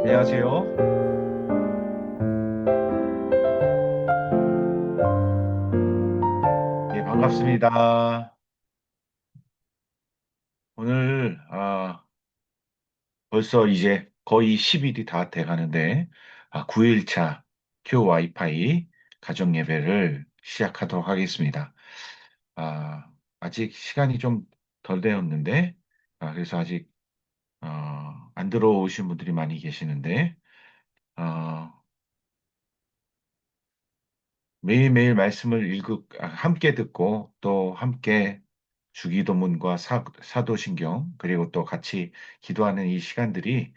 안녕하세요. 예, 반갑습니다. 오늘, 벌써 이제 거의 10일이 다 돼 가는데, 9일차 큐 와이파이 가정 예배를 시작하도록 하겠습니다. 아, 아직 시간이 좀 덜 되었는데, 그래서 아직, 안 들어오신 분들이 많이 계시는데, 어, 매일매일 말씀을 함께 듣고 또 함께 주기도문과 사도신경 그리고 또 같이 기도하는 이 시간들이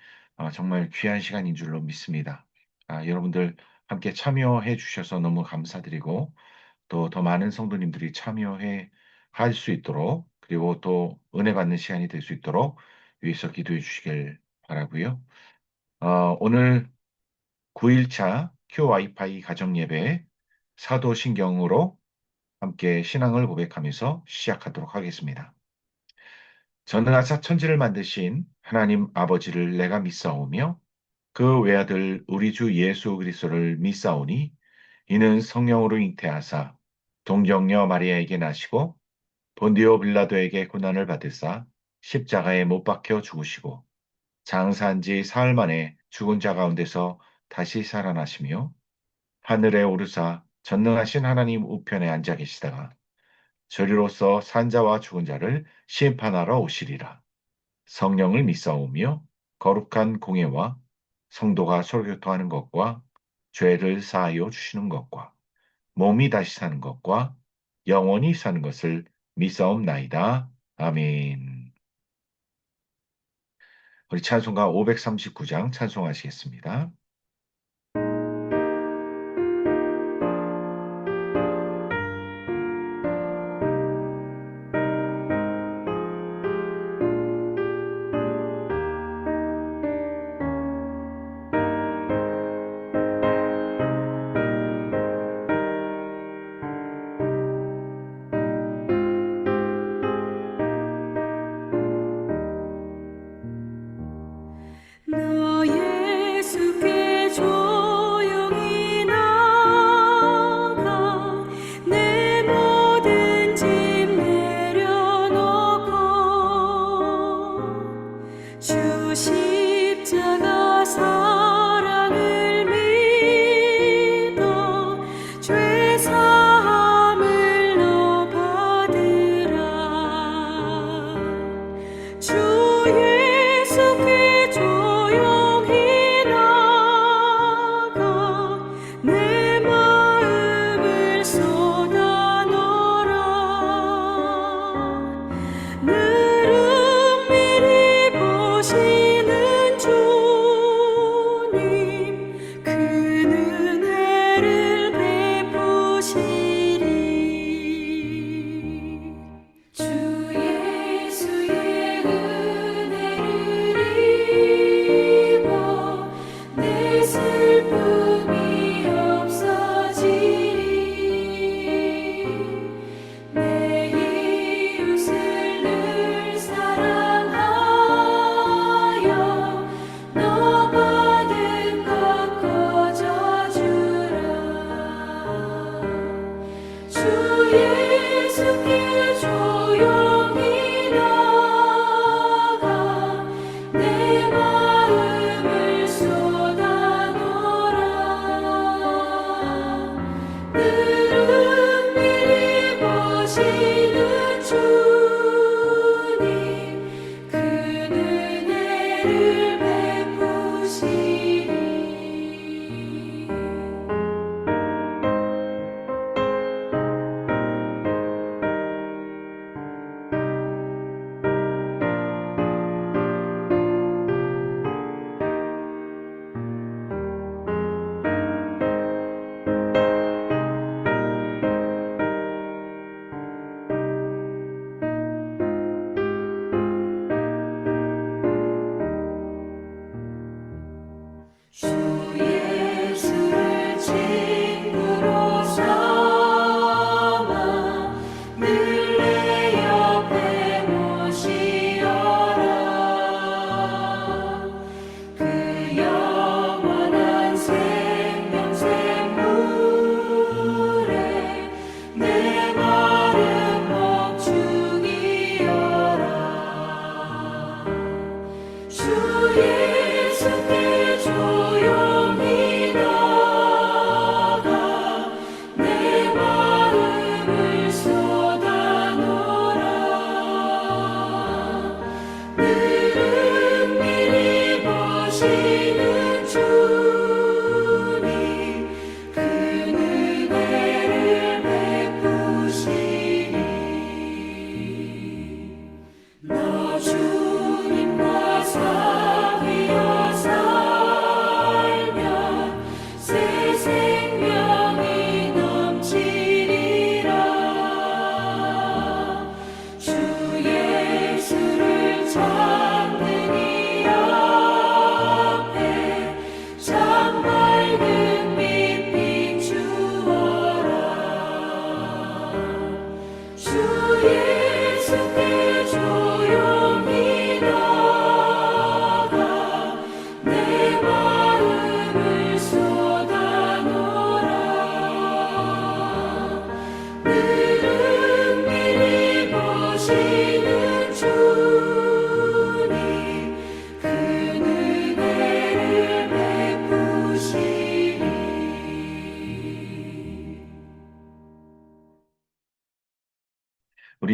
정말 귀한 시간인 줄로 믿습니다. 여러분들 함께 참여해 주셔서 너무 감사드리고 또 더 많은 성도님들이 참여해 할 수 있도록 그리고 또 은혜 받는 시간이 될 수 있도록 위해서 기도해 주시길 바라고요. 오늘 9일차 큐 와이파이 가정 예배 사도신경으로 함께 신앙을 고백하면서 시작하도록 하겠습니다. 전능하사 천지를 만드신 하나님 아버지를 내가 믿사오며 그 외아들 우리 주 예수 그리스도를 믿사오니 이는 성령으로 잉태하사 동정녀 마리아에게 나시고 본디오 빌라도에게 고난을 받으사 십자가에 못 박혀 죽으시고 장사한 지 사흘 만에 죽은 자 가운데서 다시 살아나시며 하늘에 오르사 전능하신 하나님 우편에 앉아 계시다가 저리로서 산자와 죽은 자를 심판하러 오시리라. 성령을 믿사오며 거룩한 공예와 성도가 서로 교통하는 것과 죄를 사하여 주시는 것과 몸이 다시 사는 것과 영원히 사는 것을 믿사옵나이다. 아멘. 우리 찬송가 539장 찬송하시겠습니다. 나 예수께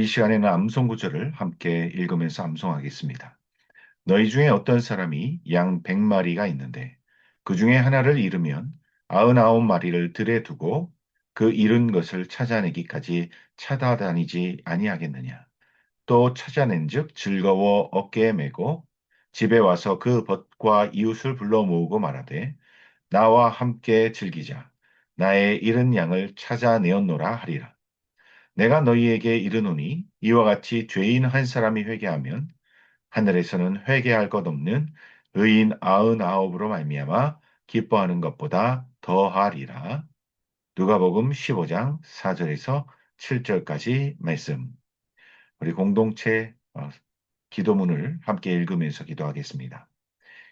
이 시간에는 암송 구절을 함께 읽으면서 암송하겠습니다. 너희 중에 어떤 사람이 양 100마리가 있는데 그 중에 하나를 잃으면 99마리를 들에 두고 그 잃은 것을 찾아내기까지 찾아다니지 아니하겠느냐. 또 찾아낸즉 즐거워 어깨에 메고 집에 와서 그 벗과 이웃을 불러 모으고 말하되 나와 함께 즐기자. 나의 잃은 양을 찾아내었노라 하리라. 내가 너희에게 이르노니 이와 같이 죄인 한 사람이 회개하면 하늘에서는 회개할 것 없는 의인 99으로 말미암아 기뻐하는 것보다 더하리라. 누가복음 15장 4절에서 7절까지 말씀. 우리 공동체 기도문을 함께 읽으면서 기도하겠습니다.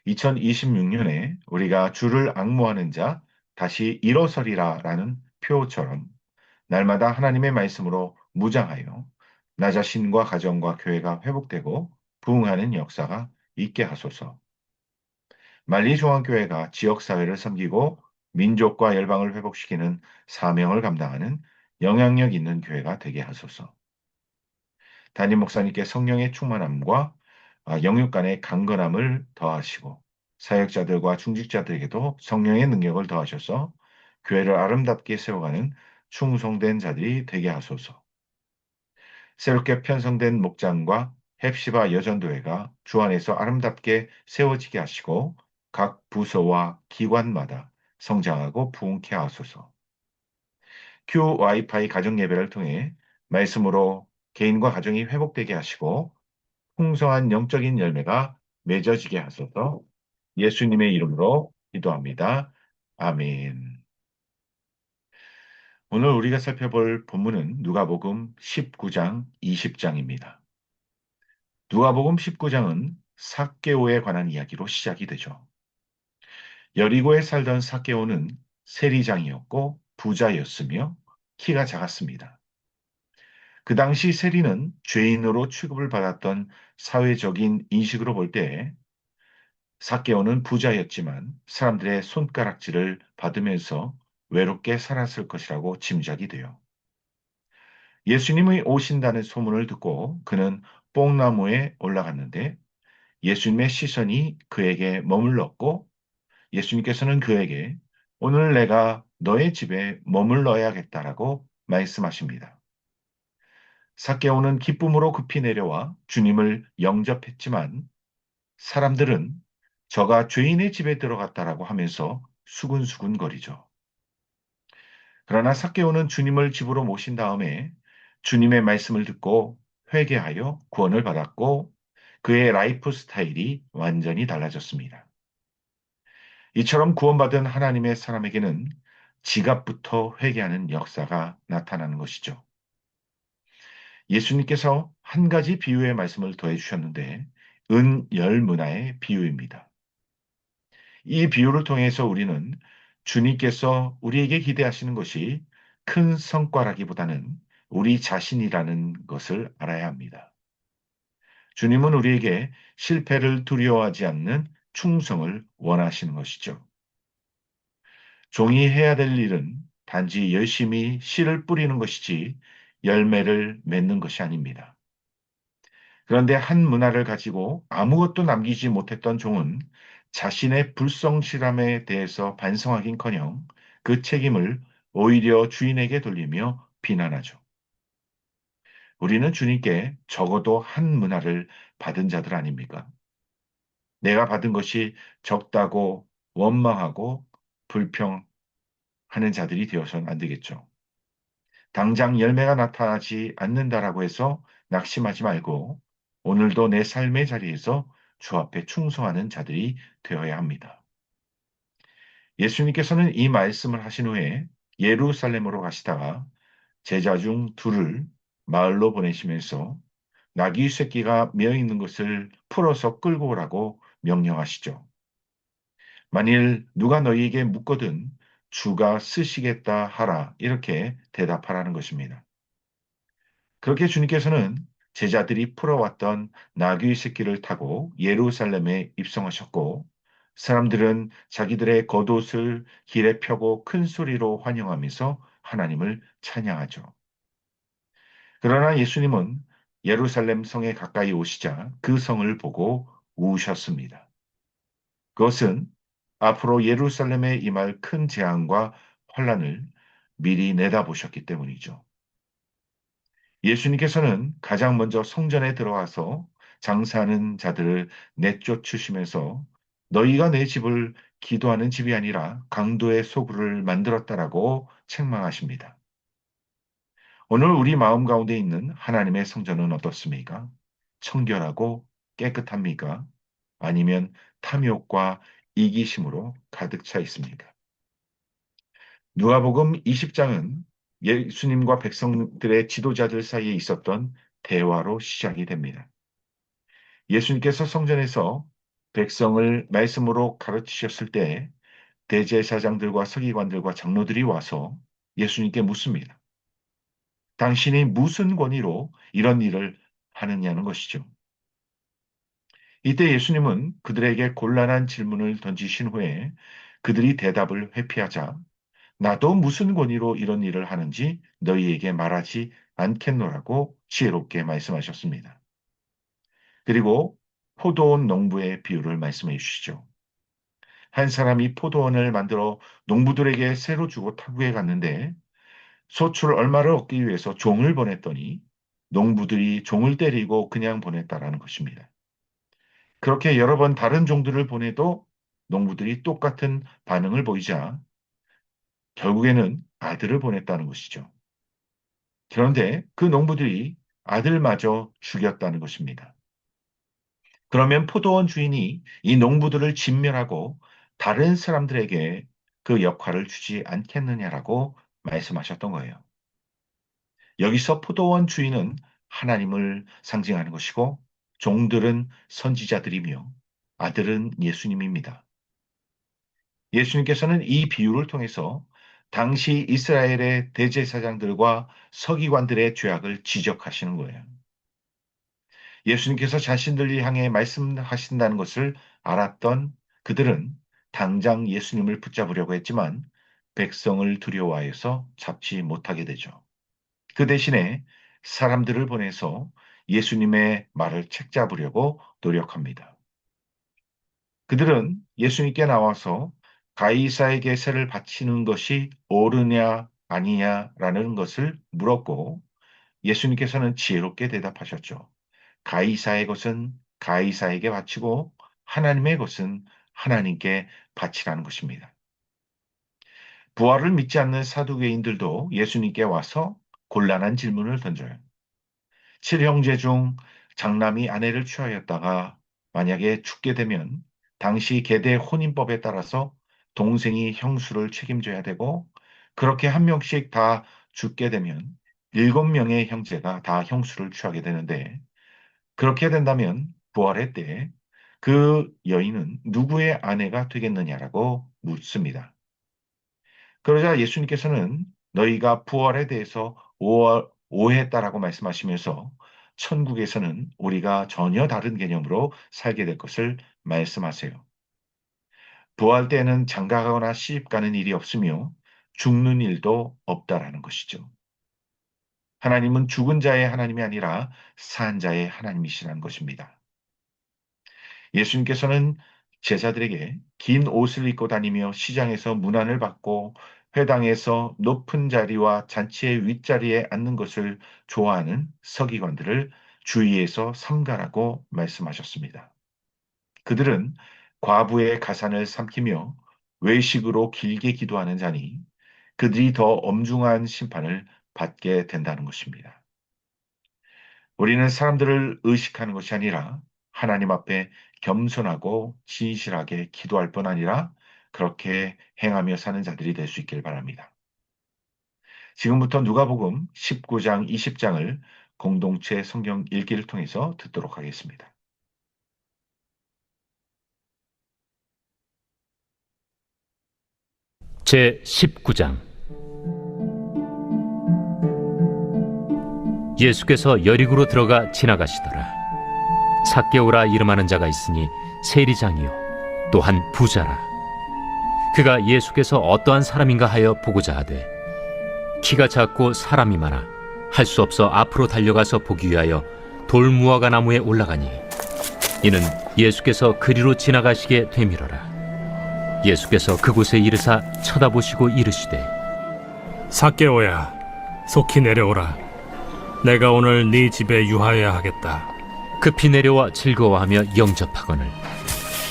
2026년에 우리가 주를 앙모하는 자 다시 일어서리라라는 표처럼 날마다 하나님의 말씀으로 무장하여 나 자신과 가정과 교회가 회복되고 부흥하는 역사가 있게 하소서. 만리중앙교회가 지역사회를 섬기고 민족과 열방을 회복시키는 사명을 감당하는 영향력 있는 교회가 되게 하소서. 담임 목사님께 성령의 충만함과 영육 간의 강건함을 더하시고 사역자들과 중직자들에게도 성령의 능력을 더하셔서 교회를 아름답게 세워가는 충성된 자들이 되게 하소서. 새롭게 편성된 목장과 헵시바 여전도회가 주 안에서 아름답게 세워지게 하시고 각 부서와 기관마다 성장하고 부흥케 하소서. 큐 와이파이 가정 예배를 통해 말씀으로 개인과 가정이 회복되게 하시고 풍성한 영적인 열매가 맺어지게 하소서. 예수님의 이름으로 기도합니다. 아멘. 오늘 우리가 살펴볼 본문은 누가복음 19장 20장입니다. 누가복음 19장은 삭개오에 관한 이야기로 시작이 되죠. 여리고에 살던 삭개오는 세리장이었고 부자였으며 키가 작았습니다. 그 당시 세리는 죄인으로 취급을 받았던 사회적인 인식으로 볼 때 삭개오는 부자였지만 사람들의 손가락질을 받으면서 외롭게 살았을 것이라고 짐작이 돼요. 예수님이 오신다는 소문을 듣고 그는 뽕나무에 올라갔는데 예수님의 시선이 그에게 머물렀고 예수님께서는 그에게 오늘 내가 너의 집에 머물러야겠다라고 말씀하십니다. 삭개오는 기쁨으로 급히 내려와 주님을 영접했지만 사람들은 저가 죄인의 집에 들어갔다라고 하면서 수군수군거리죠. 그러나 삭개오는 주님을 집으로 모신 다음에 주님의 말씀을 듣고 회개하여 구원을 받았고 그의 라이프 스타일이 완전히 달라졌습니다. 이처럼 구원받은 하나님의 사람에게는 지갑부터 회개하는 역사가 나타나는 것이죠. 예수님께서 한 가지 비유의 말씀을 더해 주셨는데 은열문화의 비유입니다. 이 비유를 통해서 우리는 주님께서 우리에게 기대하시는 것이 큰 성과라기보다는 우리 자신이라는 것을 알아야 합니다. 주님은 우리에게 실패를 두려워하지 않는 충성을 원하시는 것이죠. 종이 해야 될 일은 단지 열심히 씨를 뿌리는 것이지 열매를 맺는 것이 아닙니다. 그런데 한 문화를 가지고 아무것도 남기지 못했던 종은 자신의 불성실함에 대해서 반성하긴커녕 그 책임을 오히려 주인에게 돌리며 비난하죠. 우리는 주님께 적어도 한 문화를 받은 자들 아닙니까? 내가 받은 것이 적다고 원망하고 불평하는 자들이 되어서는 안 되겠죠. 당장 열매가 나타나지 않는다라고 해서 낙심하지 말고 오늘도 내 삶의 자리에서 주 앞에 충성하는 자들이 되어야 합니다. 예수님께서는 이 말씀을 하신 후에 예루살렘으로 가시다가 제자 중 둘을 마을로 보내시면서 나귀 새끼가 메어 있는 것을 풀어서 끌고 오라고 명령하시죠. 만일 누가 너희에게 묻거든 주가 쓰시겠다 하라 이렇게 대답하라는 것입니다. 그렇게 주님께서는 제자들이 풀어왔던 나귀 새끼를 타고 예루살렘에 입성하셨고 사람들은 자기들의 겉옷을 길에 펴고 큰 소리로 환영하면서 하나님을 찬양하죠. 그러나 예수님은 예루살렘 성에 가까이 오시자 그 성을 보고 우셨습니다. 그것은 앞으로 예루살렘에 임할 큰 재앙과 환란을 미리 내다보셨기 때문이죠. 예수님께서는 가장 먼저 성전에 들어와서 장사하는 자들을 내쫓으시면서 너희가 내 집을 기도하는 집이 아니라 강도의 소굴을 만들었다라고 책망하십니다. 오늘 우리 마음 가운데 있는 하나님의 성전은 어떻습니까? 청결하고 깨끗합니까? 아니면 탐욕과 이기심으로 가득 차 있습니까? 누가복음 20장은 예수님과 백성들의 지도자들 사이에 있었던 대화로 시작이 됩니다. 예수님께서 성전에서 백성을 말씀으로 가르치셨을 때 대제사장들과 서기관들과 장로들이 와서 예수님께 묻습니다. 당신이 무슨 권위로 이런 일을 하느냐는 것이죠. 이때 예수님은 그들에게 곤란한 질문을 던지신 후에 그들이 대답을 회피하자 나도 무슨 권위로 이런 일을 하는지 너희에게 말하지 않겠노라고 지혜롭게 말씀하셨습니다. 그리고 포도원 농부의 비유를 말씀해 주시죠. 한 사람이 포도원을 만들어 농부들에게 새로 주고 타국에 갔는데 소출 얼마를 얻기 위해서 종을 보냈더니 농부들이 종을 때리고 그냥 보냈다라는 것입니다. 그렇게 여러 번 다른 종들을 보내도 농부들이 똑같은 반응을 보이자 결국에는 아들을 보냈다는 것이죠. 그런데 그 농부들이 아들마저 죽였다는 것입니다. 그러면 포도원 주인이 이 농부들을 진멸하고 다른 사람들에게 그 역할을 주지 않겠느냐라고 말씀하셨던 거예요. 여기서 포도원 주인은 하나님을 상징하는 것이고 종들은 선지자들이며 아들은 예수님입니다. 예수님께서는 이 비유를 통해서 당시 이스라엘의 대제사장들과 서기관들의 죄악을 지적하시는 거예요. 예수님께서 자신들을 향해 말씀하신다는 것을 알았던 그들은 당장 예수님을 붙잡으려고 했지만 백성을 두려워하여서 잡지 못하게 되죠. 그 대신에 사람들을 보내서 예수님의 말을 책잡으려고 노력합니다. 그들은 예수님께 나와서 가이사에게 세를 바치는 것이 옳으냐 아니냐라는 것을 물었고 예수님께서는 지혜롭게 대답하셨죠. 가이사의 것은 가이사에게 바치고 하나님의 것은 하나님께 바치라는 것입니다. 부활을 믿지 않는 사두개인들도 예수님께 와서 곤란한 질문을 던져요. 칠형제 중 장남이 아내를 취하였다가 만약에 죽게 되면 당시 계대 혼인법에 따라서 동생이 형수를 책임져야 되고 그렇게 한 명씩 다 죽게 되면 7명의 형제가 다 형수를 취하게 되는데 그렇게 된다면 부활의 때에 그 여인은 누구의 아내가 되겠느냐라고 묻습니다. 그러자 예수님께서는 너희가 부활에 대해서 오해했다라고 말씀하시면서 천국에서는 우리가 전혀 다른 개념으로 살게 될 것을 말씀하세요. 부활 때에는 장가가거나 시집가는 일이 없으며 죽는 일도 없다라는 것이죠. 하나님은 죽은 자의 하나님이 아니라 산 자의 하나님이시라는 것입니다. 예수님께서는 제자들에게 긴 옷을 입고 다니며 시장에서 문안을 받고 회당에서 높은 자리와 잔치의 윗자리에 앉는 것을 좋아하는 서기관들을 주위에서 삼가라고 말씀하셨습니다. 그들은 과부의 가산을 삼키며 외식으로 길게 기도하는 자니 그들이 더 엄중한 심판을 받게 된다는 것입니다. 우리는 사람들을 의식하는 것이 아니라 하나님 앞에 겸손하고 진실하게 기도할 뿐 아니라 그렇게 행하며 사는 자들이 될 수 있길 바랍니다. 지금부터 누가복음 19장, 20장을 공동체 성경 읽기를 통해서 듣도록 하겠습니다. 제 19장. 예수께서 여리고로 들어가 지나가시더라. 삭개오라 이름하는 자가 있으니 세리장이요 또한 부자라. 그가 예수께서 어떠한 사람인가 하여 보고자 하되 키가 작고 사람이 많아 할 수 없어 앞으로 달려가서 보기 위하여 돌무화과 나무에 올라가니 이는 예수께서 그리로 지나가시게 되밀어라. 예수께서 그곳에 이르사 쳐다보시고 이르시되 삭개오야, 속히 내려오라. 내가 오늘 네 집에 유하여야 하겠다. 급히 내려와 즐거워하며 영접하거늘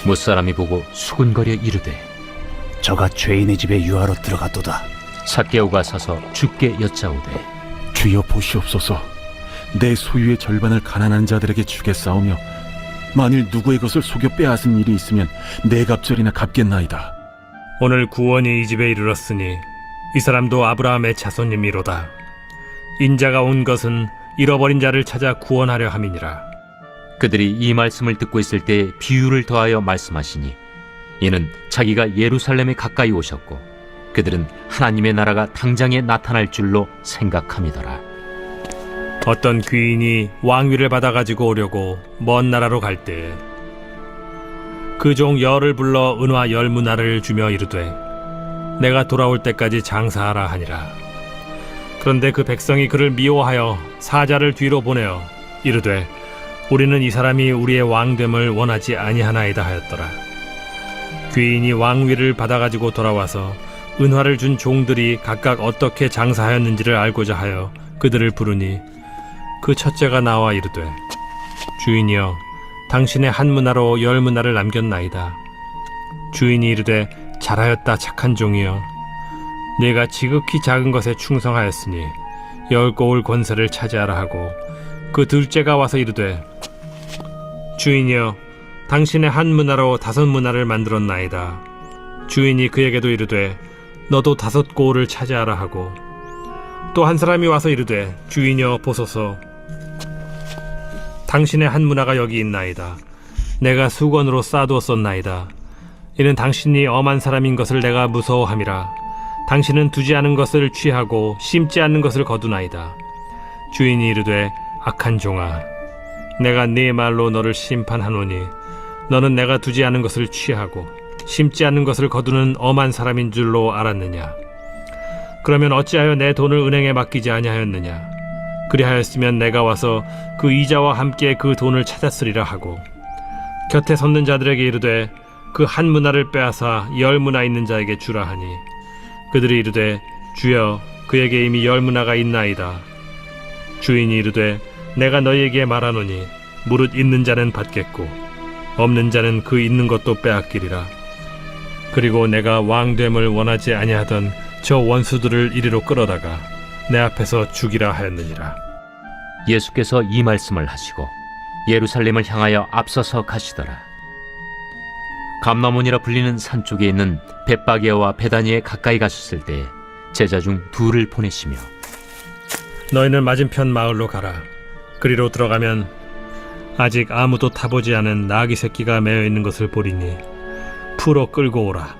못사람이 보고 수군거려 이르되 저가 죄인의 집에 유하러 들어갔도다. 삭개오가 서서 주께 여짜오되 주여 보시옵소서. 내 소유의 절반을 가난한 자들에게 주겠사오며 만일 누구의 것을 속여 빼앗은 일이 있으면 네 갑절이나 갚겠나이다. 오늘 구원이 이 집에 이르렀으니 이 사람도 아브라함의 자손님이로다. 인자가 온 것은 잃어버린 자를 찾아 구원하려 함이니라. 그들이 이 말씀을 듣고 있을 때 비유를 더하여 말씀하시니 이는 자기가 예루살렘에 가까이 오셨고 그들은 하나님의 나라가 당장에 나타날 줄로 생각함이더라. 어떤 귀인이 왕위를 받아가지고 오려고 먼 나라로 갈 때 그 종 열을 불러 은화 10문화를 주며 이르되 내가 돌아올 때까지 장사하라 하니라. 그런데 그 백성이 그를 미워하여 사자를 뒤로 보내어 이르되 우리는 이 사람이 우리의 왕됨을 원하지 아니하나이다 하였더라. 귀인이 왕위를 받아가지고 돌아와서 은화를 준 종들이 각각 어떻게 장사하였는지를 알고자 하여 그들을 부르니 그 첫째가 나와 이르되 주인이여 당신의 한 문화로 10문화를 남겼나이다. 주인이 이르되 잘하였다 착한 종이여 네가 지극히 작은 것에 충성하였으니 10고을 권세를 차지하라 하고 그 둘째가 와서 이르되 주인이여 당신의 한 문화로 5문화를 만들었나이다. 주인이 그에게도 이르되 너도 5고을을 차지하라 하고 또 한 사람이 와서 이르되 주인이여 보소서 당신의 한 문화가 여기 있나이다. 내가 수건으로 싸두었었나이다. 이는 당신이 엄한 사람인 것을 내가 무서워함이라. 당신은 두지 않은 것을 취하고 심지 않는 것을 거두나이다. 주인이 이르되 악한 종아 내가 네 말로 너를 심판하노니 너는 내가 두지 않은 것을 취하고 심지 않는 것을 거두는 엄한 사람인 줄로 알았느냐. 그러면 어찌하여 내 돈을 은행에 맡기지 아니하였느냐. 그리하였으면 내가 와서 그 이자와 함께 그 돈을 찾았으리라 하고 곁에 섰는 자들에게 이르되 그 한 문화를 빼앗아 10문화 있는 자에게 주라 하니 그들이 이르되 주여 그에게 이미 10문화가 있나이다. 주인이 이르되 내가 너희에게 말하노니 무릇 있는 자는 받겠고 없는 자는 그 있는 것도 빼앗기리라. 그리고 내가 왕됨을 원하지 아니하던 저 원수들을 이리로 끌어다가 내 앞에서 죽이라 하였느니라. 예수께서 이 말씀을 하시고 예루살렘을 향하여 앞서서 가시더라. 감나몬이라 불리는 산 쪽에 있는 벳바게와 베다니에 가까이 가셨을 때 제자 중 둘을 보내시며 너희는 맞은편 마을로 가라. 그리로 들어가면 아직 아무도 타보지 않은 나귀 새끼가 매어 있는 것을 보리니 풀어 끌고 오라.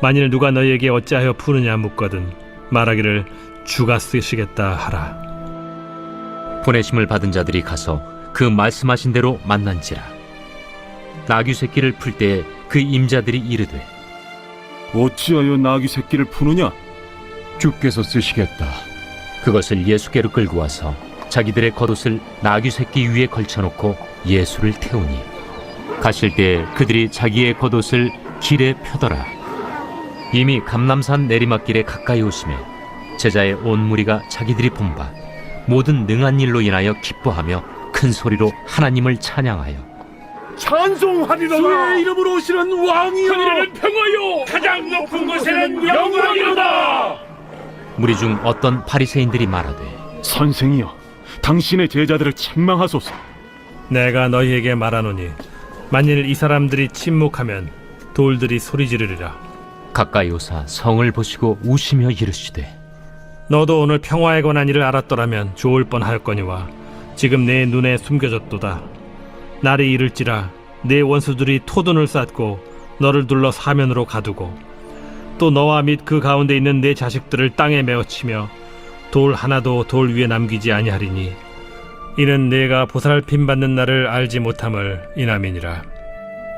만일 누가 너희에게 어찌하여 푸느냐 묻거든 말하기를 주가 쓰시겠다 하라. 보내심을 받은 자들이 가서 그 말씀하신 대로 만난지라. 나귀 새끼를 풀 때 그 임자들이 이르되 어찌하여 나귀 새끼를 푸느냐? 주께서 쓰시겠다. 그것을 예수께로 끌고 와서 자기들의 겉옷을 나귀 새끼 위에 걸쳐놓고 예수를 태우니 가실 때 그들이 자기의 겉옷을 길에 펴더라. 이미 감람산 내리막길에 가까이 오심에 제자의 온 무리가 자기들이 본 바 모든 능한 일로 인하여 기뻐하며 큰 소리로 하나님을 찬양하여 찬송하리라. 주의 이름으로 오시는 왕이여. 하늘에는 평화요 가장 높은 곳에는 영광이로다. 무리 중 어떤 바리새인들이 말하되 선생이여 당신의 제자들을 책망하소서. 내가 너희에게 말하노니 만일 이 사람들이 침묵하면 돌들이 소리 지르리라. 가까이 오사 성을 보시고 우시며 이르시되 너도 오늘 평화에 관한 일을 알았더라면 좋을 뻔하였거니와 지금 내 눈에 숨겨졌도다. 날이 이를지라 내 원수들이 토둔을 쌓고 너를 둘러 사면으로 가두고 또 너와 및 그 가운데 있는 내 자식들을 땅에 메어치며 돌 하나도 돌 위에 남기지 아니하리니 이는 내가 보살핌 받는 날을 알지 못함을 인함이니라.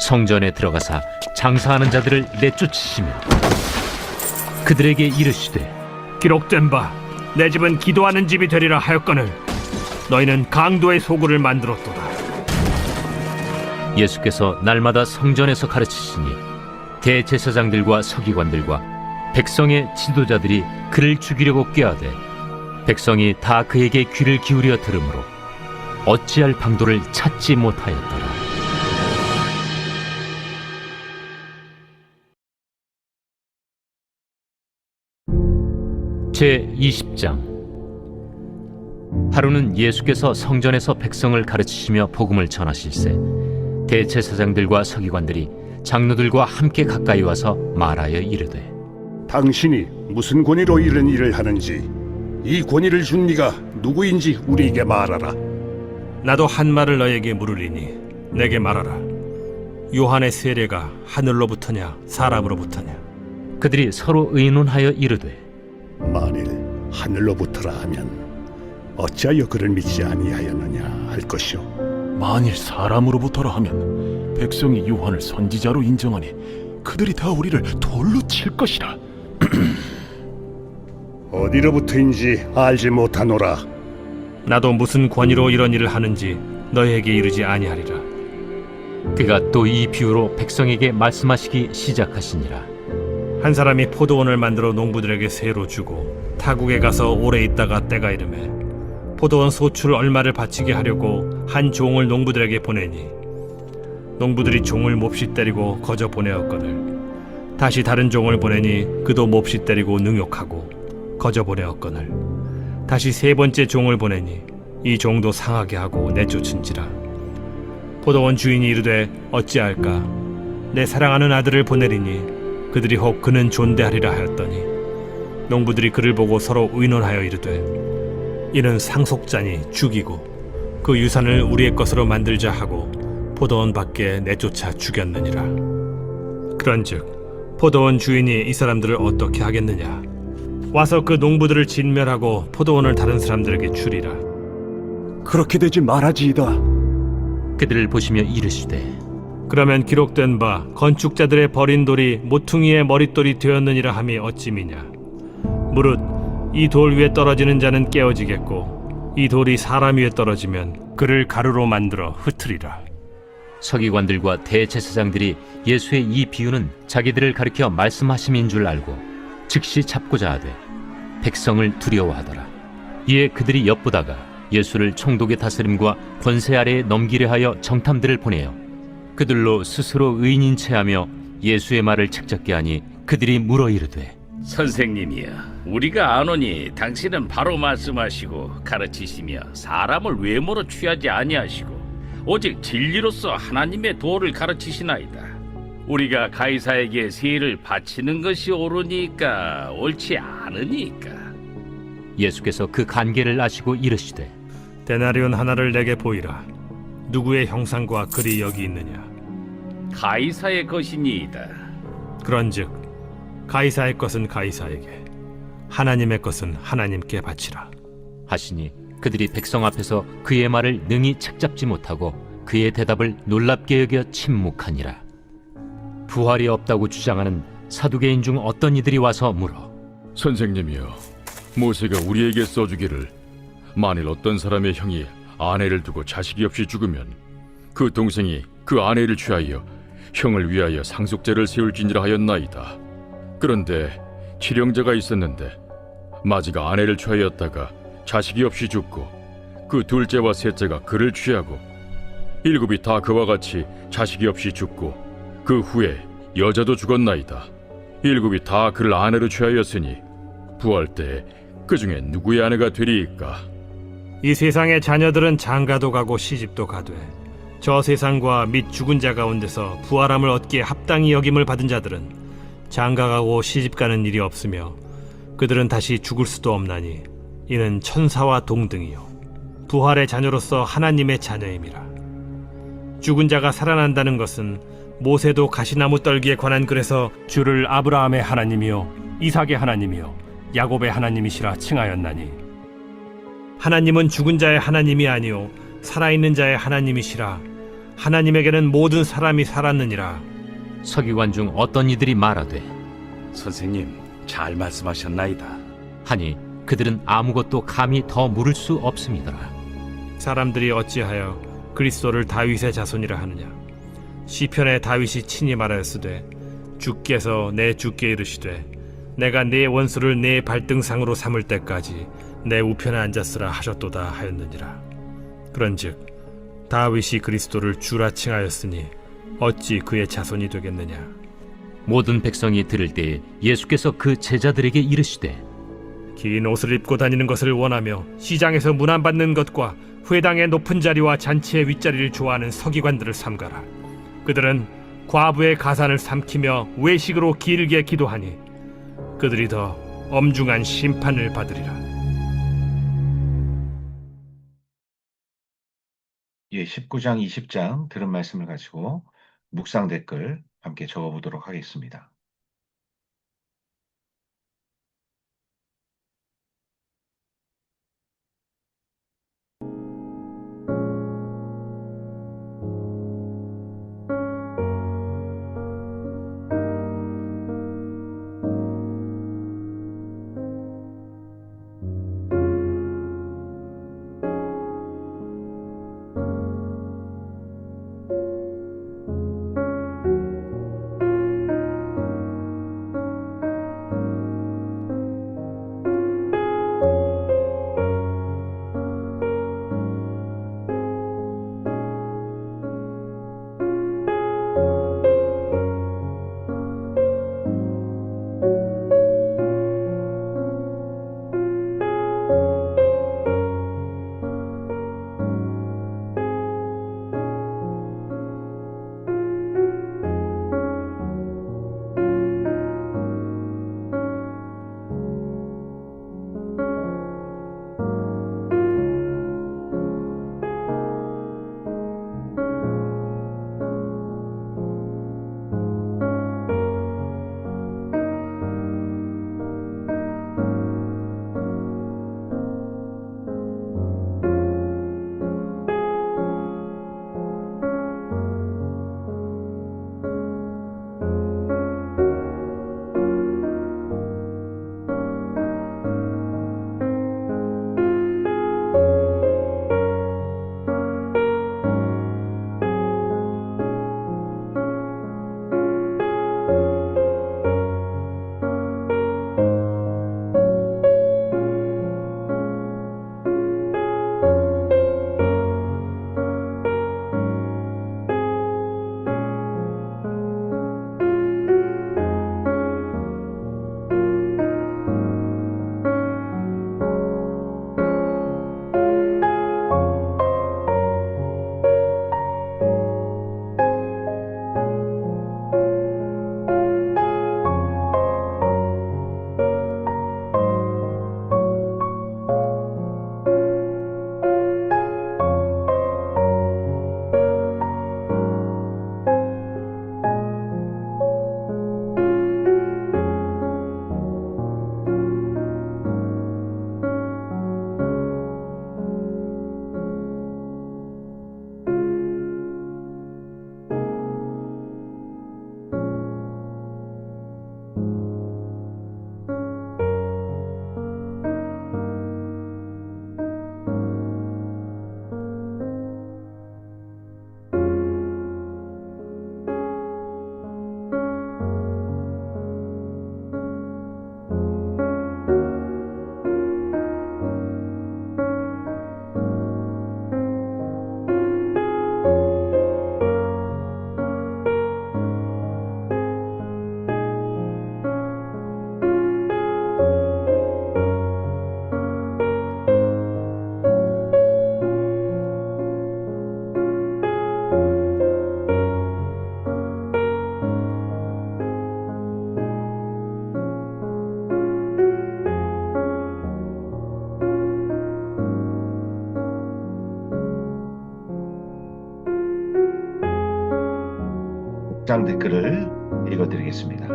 성전에 들어가사 장사하는 자들을 내쫓으시며 그들에게 이르시되 기록된 바 내 집은 기도하는 집이 되리라 하였거늘 너희는 강도의 소굴을 만들었도다. 예수께서 날마다 성전에서 가르치시니 대제사장들과 서기관들과 백성의 지도자들이 그를 죽이려고 꾀하되 백성이 다 그에게 귀를 기울여 들으므로 어찌할 방도를 찾지 못하였더라. 제20장. 하루는 예수께서 성전에서 백성을 가르치시며 복음을 전하실세 대제사장들과 서기관들이 장로들과 함께 가까이 와서 말하여 이르되 당신이 무슨 권위로 이런 일을 하는지 이 권위를 준 네가 누구인지 우리에게 말하라. 나도 한 말을 너에게 물으리니 내게 말하라. 요한의 세례가 하늘로부터냐 사람으로부터냐? 그들이 서로 의논하여 이르되 만일 하늘로부터라 하면 어찌하여 그를 믿지 아니하였느냐 할 것이요. 만일 사람으로부터라 하면 백성이 요한을 선지자로 인정하니 그들이 다 우리를 돌로 칠 것이라. 어디로부터인지 알지 못하노라. 나도 무슨 권위로 이런 일을 하는지 너희에게 이르지 아니하리라. 그가 또 이 비유로 백성에게 말씀하시기 시작하시니라. 한 사람이 포도원을 만들어 농부들에게 세로 주고 타국에 가서 오래 있다가 때가 이르매 포도원 소출 얼마를 바치게 하려고 한 종을 농부들에게 보내니 농부들이 종을 몹시 때리고 거저 보내었거늘 다시 다른 종을 보내니 그도 몹시 때리고 능욕하고 거저 보내었거늘 다시 세 번째 종을 보내니 이 종도 상하게 하고 내쫓은지라. 포도원 주인이 이르되 어찌할까? 내 사랑하는 아들을 보내리니 그들이 혹 그는 존대하리라 하였더니 농부들이 그를 보고 서로 의논하여 이르되 이는 상속자니 죽이고 그 유산을 우리의 것으로 만들자 하고 포도원 밖에 내쫓아 죽였느니라. 그런즉 포도원 주인이 이 사람들을 어떻게 하겠느냐? 와서 그 농부들을 진멸하고 포도원을 다른 사람들에게 주리라. 그렇게 되지 말아지이다. 그들을 보시며 이르시되 그러면 기록된 바 건축자들의 버린 돌이 모퉁이의 머릿돌이 되었느니라 함이 어찌미냐? 무릇 이 돌 위에 떨어지는 자는 깨어지겠고 이 돌이 사람 위에 떨어지면 그를 가루로 만들어 흩으리라. 서기관들과 대제사장들이 예수의 이 비유는 자기들을 가리켜 말씀하심인 줄 알고 즉시 잡고자 하되 백성을 두려워하더라. 이에 그들이 엿보다가 예수를 총독의 다스림과 권세 아래에 넘기려 하여 정탐들을 보내어 그들로 스스로 의인인 체하며 예수의 말을 책잡게 하니 그들이 물어 이르되 선생님이여, 우리가 아노니 당신은 바로 말씀하시고 가르치시며 사람을 외모로 취하지 아니하시고 오직 진리로서 하나님의 도를 가르치시나이다. 우리가 가이사에게 세를 바치는 것이 옳으니까 옳지 않으니까. 예수께서 그 간계를 아시고 이르시되 데나리온 하나를 내게 보이라. 누구의 형상과 글이 여기 있느냐? 가이사의 것이니이다. 그런즉 가이사의 것은 가이사에게 하나님의 것은 하나님께 바치라. 하시니 그들이 백성 앞에서 그의 말을 능히 책잡지 못하고 그의 대답을 놀랍게 여겨 침묵하니라. 부활이 없다고 주장하는 사두개인 중 어떤 이들이 와서 물어 선생님이여, 모세가 우리에게 써주기를 만일 어떤 사람의 형이 아내를 두고 자식이 없이 죽으면 그 동생이 그 아내를 취하여 형을 위하여 상속제를 세울지니라 하였나이다. 그런데 칠형제가 있었는데 마지가 아내를 취하였다가 자식이 없이 죽고 그 둘째와 셋째가 그를 취하고 일곱이 다 그와 같이 자식이 없이 죽고 그 후에 여자도 죽었나이다. 일곱이 다 그를 아내로 취하였으니 부활 때 그 중에 누구의 아내가 되리이까? 이 세상의 자녀들은 장가도 가고 시집도 가되 저 세상과 및 죽은 자 가운데서 부활함을 얻기에 합당히 여김을 받은 자들은 장가가고 시집가는 일이 없으며 그들은 다시 죽을 수도 없나니 이는 천사와 동등이요 부활의 자녀로서 하나님의 자녀임이라. 죽은 자가 살아난다는 것은 모세도 가시나무 떨기에 관한 글에서 주를 아브라함의 하나님이요 이삭의 하나님이요 야곱의 하나님이시라 칭하였나니 하나님은 죽은 자의 하나님이 아니요 살아있는 자의 하나님이시라. 하나님에게는 모든 사람이 살았느니라. 서기관 중 어떤 이들이 말하되 선생님, 잘 말씀하셨나이다. 하니 그들은 아무것도 감히 더 물을 수 없습니다. 사람들이 어찌하여 그리스도를 다윗의 자손이라 하느냐? 시편에 다윗이 친히 말하였으되 주께서 내 주께 이르시되 내가 네 원수를 네 발등상으로 삼을 때까지 내 우편에 앉았으라 하셨도다 하였느니라. 그런즉 다윗이 그리스도를 주라 칭하였으니 어찌 그의 자손이 되겠느냐? 모든 백성이 들을 때 예수께서 그 제자들에게 이르시되 긴 옷을 입고 다니는 것을 원하며 시장에서 문안받는 것과 회당의 높은 자리와 잔치의 윗자리를 좋아하는 서기관들을 삼가라. 그들은 과부의 가산을 삼키며 외식으로 길게 기도하니 그들이 더 엄중한 심판을 받으리라. 예, 19장, 20장 들은 말씀을 가지고 묵상 댓글 함께 적어보도록 하겠습니다. 묵상 댓글을 읽어드리겠습니다.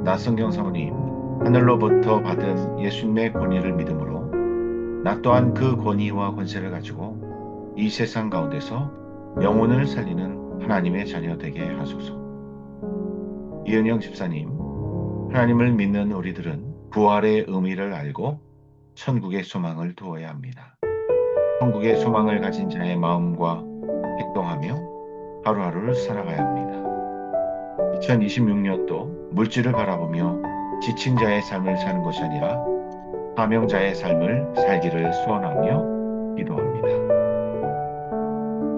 나성경 사모님, 하늘로부터 받은 예수님의 권위를 믿음으로 나 또한 그 권위와 권세를 가지고 이 세상 가운데서 영혼을 살리는 하나님의 자녀 되게 하소서. 이은영 집사님, 하나님을 믿는 우리들은 부활의 의미를 알고 천국의 소망을 두어야 합니다. 천국의 소망을 가진 자의 마음과 행동하며 하루하루를 살아가야 합니다. 2026년도 물질을 바라보며 지친 자의 삶을 사는 것이 아니라 사명자의 삶을 살기를 소원하며 기도합니다.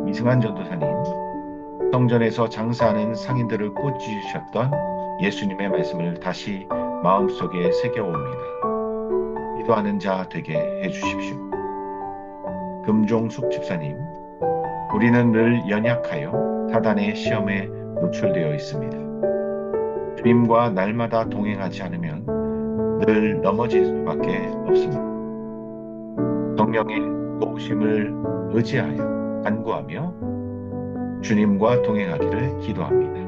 이승환 전도사님, 성전에서 장사하는 상인들을 꾸짖으셨던 예수님의 말씀을 다시 마음속에 새겨옵니다. 기도하는 자 되게 해주십시오. 금종숙 집사님, 우리는 늘 연약하여 사단의 시험에 노출되어 있습니다. 주님과 날마다 동행하지 않으면 늘 넘어질 수밖에 없습니다. 성령의 도우심을 의지하여 간구하며 주님과 동행하기를 기도합니다.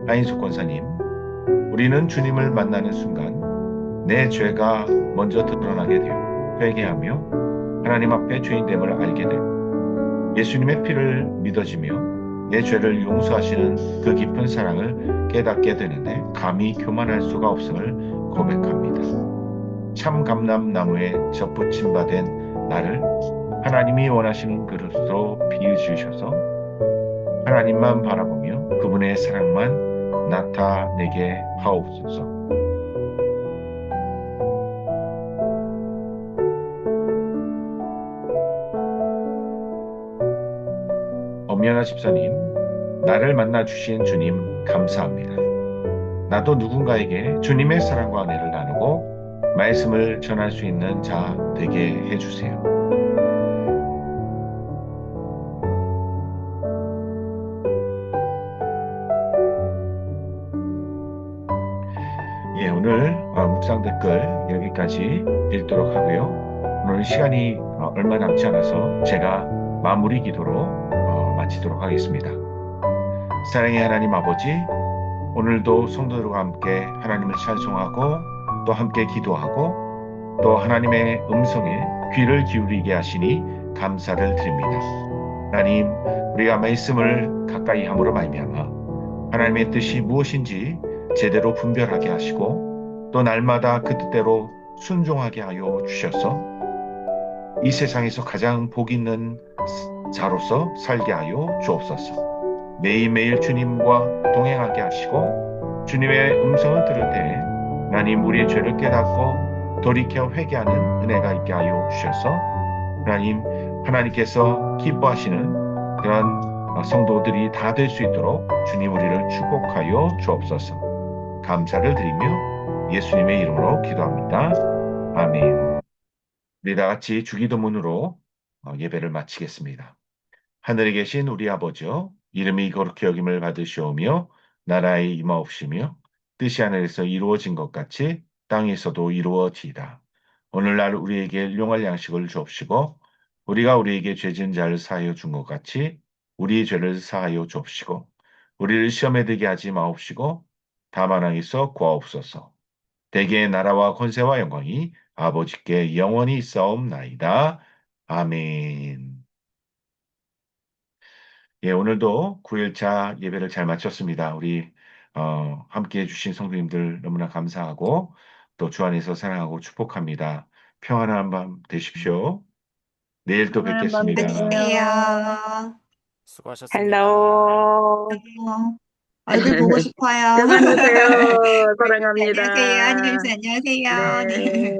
하인숙 권사님, 우리는 주님을 만나는 순간 내 죄가 먼저 드러나게 되어 회개하며 하나님 앞에 죄인됨을 알게 되고 예수님의 피를 믿어지며 내 죄를 용서하시는 그 깊은 사랑을 깨닫게 되는데 감히 교만할 수가 없음을 고백합니다. 참 감람나무에 접붙임바된 나를 하나님이 원하시는 그릇으로 비유주셔서 하나님만 바라보며 그분의 사랑만 나타내게 하옵소서. 엄연아 집사님, 나를 만나 주신 주님 감사합니다. 나도 누군가에게 주님의 사랑과 은혜를 나누고 말씀을 전할 수 있는 자 되게 해주세요. 예, 오늘 묵상 댓글 여기까지 읽도록 하고요. 오늘 시간이 얼마 남지 않아서 제가 마무리 기도로 마치도록 하겠습니다. 사랑의 하나님 아버지, 오늘도 성도들과 함께 하나님을 찬송하고 또 함께 기도하고 또 하나님의 음성에 귀를 기울이게 하시니 감사를 드립니다. 하나님, 우리가 말씀을 가까이 함으로 말미암아 하나님의 뜻이 무엇인지 제대로 분별하게 하시고 또 날마다 그 뜻대로 순종하게 하여 주셔서 이 세상에서 가장 복 있는 자로서 살게 하여 주옵소서. 매일매일 주님과 동행하게 하시고 주님의 음성을 들을 때 하나님 우리의 죄를 깨닫고 돌이켜 회개하는 은혜가 있게 하여 주셔서 하나님, 하나님께서 기뻐하시는 그런 성도들이 다 될 수 있도록 주님 우리를 축복하여 주옵소서. 감사를 드리며 예수님의 이름으로 기도합니다. 아멘. 우리 다 같이 주기도문으로 예배를 마치겠습니다. 하늘에 계신 우리 아버지여, 이름이 거룩히 여김을 받으시오며 나라의 임하옵시며 뜻이 하늘에서 이루어진 것 같이 땅에서도 이루어지이다. 오늘날 우리에게 일용할 양식을 주옵시고 우리가 우리에게 죄 지은 자를 사하여 준 것 같이 우리의 죄를 사하여 주옵시고 우리를 시험에 들게 하지 마옵시고 다만 왕에서 구하옵소서. 대개의 나라와 권세와 영광이 아버지께 영원히 있사옵나이다. 아멘. 예, 오늘도 9일차 예배를 잘 마쳤습니다. 우리 함께 해주신 성도님들 너무나 감사하고 또 주 안에서 사랑하고 축복합니다. 평안한 밤 되십시오. 내일 또 뵙겠습니다. 되세요. 수고하셨습니다. 헬로. 얼굴 보고 싶어요. 그만하세요. 사랑합니다. 안녕하세요. 안녕하세요. 네.